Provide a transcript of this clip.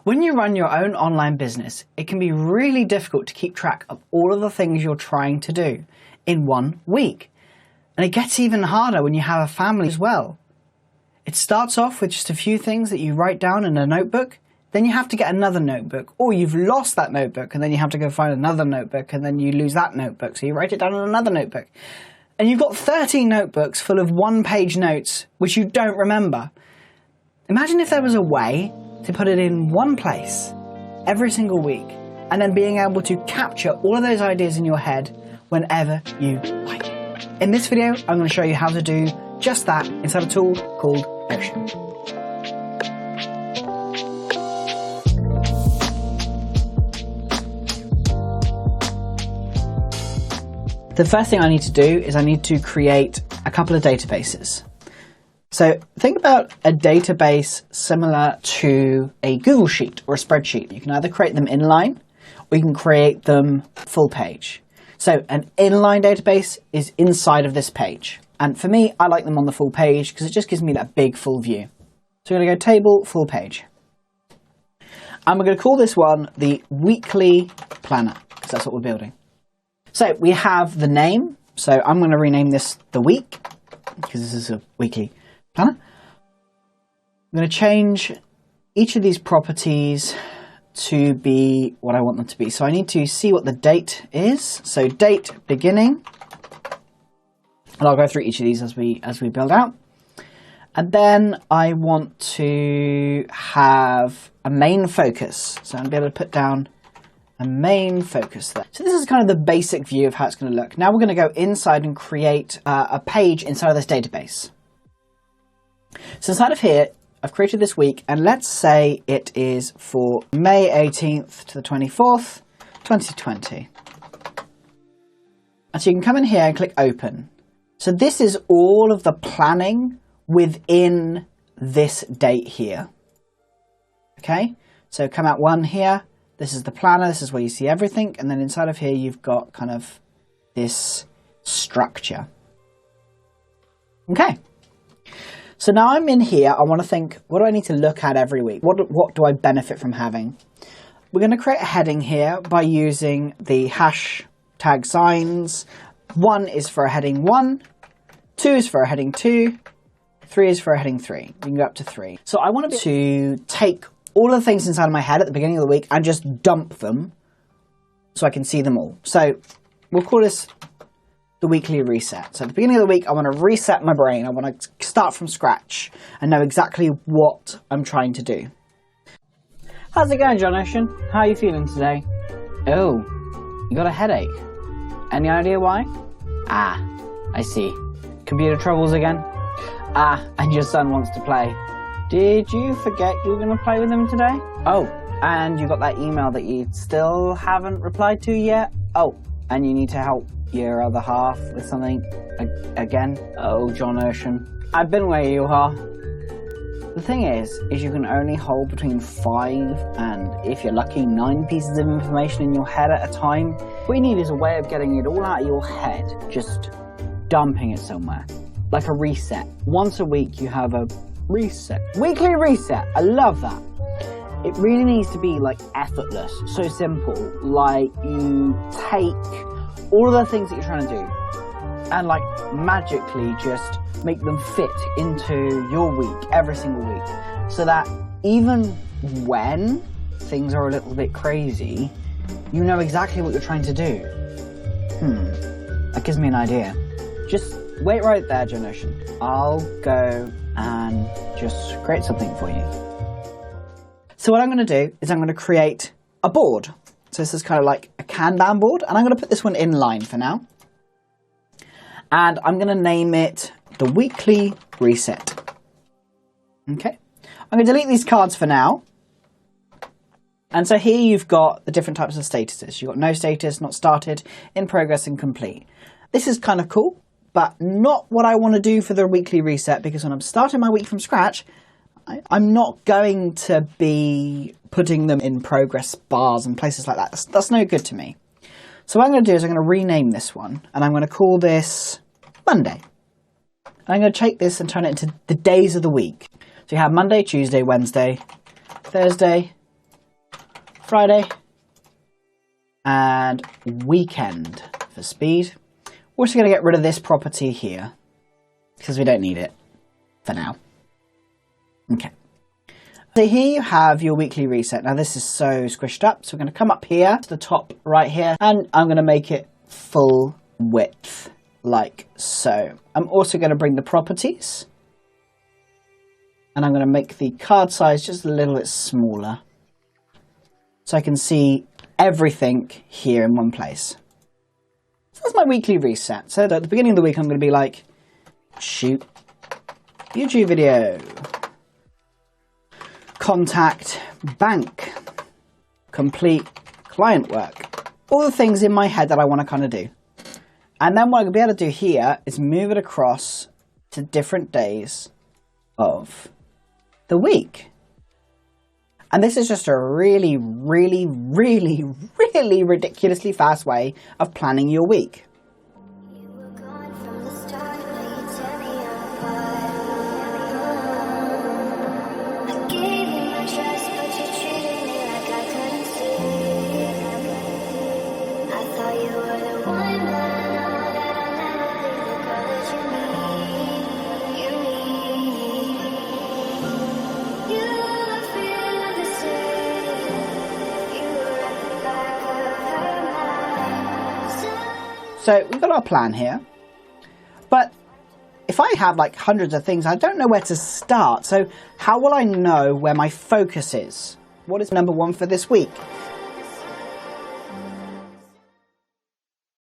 When you run your own online business, it can be really difficult to keep track of all of the things you're trying to do in 1 week. And it gets even harder when you have a family as well. It starts off with just a few things that you write down in a notebook, then you have to get another notebook, or you've lost that notebook and then you have to go find another notebook and then you lose that notebook, so you write it down in another notebook. And you've got 30 notebooks full of one-page notes which you don't remember. Imagine if there was a way to put it in one place every single week and then being able to capture all of those ideas in your head whenever you like. In this video, I'm going to show you how to do just that inside a tool called Notion. The first thing I need to do is I need to create a couple of databases. So think about a database similar to a Google Sheet or a spreadsheet. You can either create them inline or you can create them full page. So an inline database is inside of this page. And for me, I like them on the full page because it just gives me that big full view. So we're going to go table, full page. And we're going to call this one the weekly planner because that's what we're building. So we have the name. So I'm going to rename this the week because this is a weekly planner. I'm going to change each of these properties to be what I want them to be. So I need to see what the date is. So date beginning. And I'll go through each of these as we build out. And then I want to have a main focus. So I'm going to be able to put down a main focus there. So this is kind of the basic view of how it's going to look. Now we're going to go inside and create a page inside of this database. So inside of here, I've created this week, and let's say it is for May 18th to the 24th, 2020. And so you can come in here and click open. So this is all of the planning within this date here. Okay, so come out one here. This is the planner. This is where you see everything. And then inside of here, you've got kind of this structure. Okay. So now I'm in here, I want to think, what do I need to look at every week? What do I benefit from having? We're going to create a heading here by using the hashtag signs. 1 is for a heading 1, 2 is for a heading 2, 3 is for a heading 3. You can go up to 3. So I want to take all of the things inside of my head at the beginning of the week and just dump them so I can see them all. So we'll call this the weekly reset. So at the beginning of the week, I want to reset my brain. I want to start from scratch and know exactly what I'm trying to do. How's it going, John Ocean? How are you feeling today? Oh, you got a headache. Any idea why? Ah, I see. Computer troubles again? Ah, and your son wants to play. Did you forget you were going to play with him today? Oh, and you got that email that you still haven't replied to yet? Oh, and you need to help your other half with something again? Oh, John Ocean. I've been where you are. The thing is you can only hold between 5 and, if you're lucky, 9 pieces of information in your head at a time. What you need is a way of getting it all out of your head, just dumping it somewhere. Like a reset. Once a week you have a reset. Weekly reset. I love that. It really needs to be like effortless, so simple. Like you take all of the things that you're trying to do and like magically just make them fit into your week every single week, so that even when things are a little bit crazy, you know exactly what you're trying to do. That gives me an idea. Just wait right there, John Ocean. I'll go and just create something for you. So what I'm going to do is I'm going to create a board. So this is kind of like a Kanban board, and I'm going to put this one in line for now. And I'm going to name it the weekly reset. Okay. I'm going to delete these cards for now. And so here you've got the different types of statuses. You've got no status, not started, in progress, and complete. This is kind of cool, but not what I want to do for the weekly reset, because when I'm starting my week from scratch, I'm not going to be putting them in progress bars and places like that. That's no good to me. So what I'm going to do is I'm going to rename this one, and I'm going to call this Monday. And I'm going to take this and turn it into the days of the week. So you have Monday, Tuesday, Wednesday, Thursday, Friday, and weekend for speed. We're also going to get rid of this property here because we don't need it for now. Okay. So here you have your weekly reset. Now this is so squished up, so we're going to come up here to the top right here, and I'm going to make it full width like so. I'm also going to bring the properties, and I'm going to make the card size just a little bit smaller so I can see everything here in one place. So that's my weekly reset. So at the beginning of the week I'm going to be like, shoot YouTube video, contact bank, complete client work, all the things in my head that I want to kind of do. And then what I'm going to be able to do here is move it across to different days of the week. And this is just a really, really, really, really ridiculously fast way of planning your week. So we've got our plan here, but if I have like hundreds of things, I don't know where to start. So how will I know where my focus is? What is number one for this week?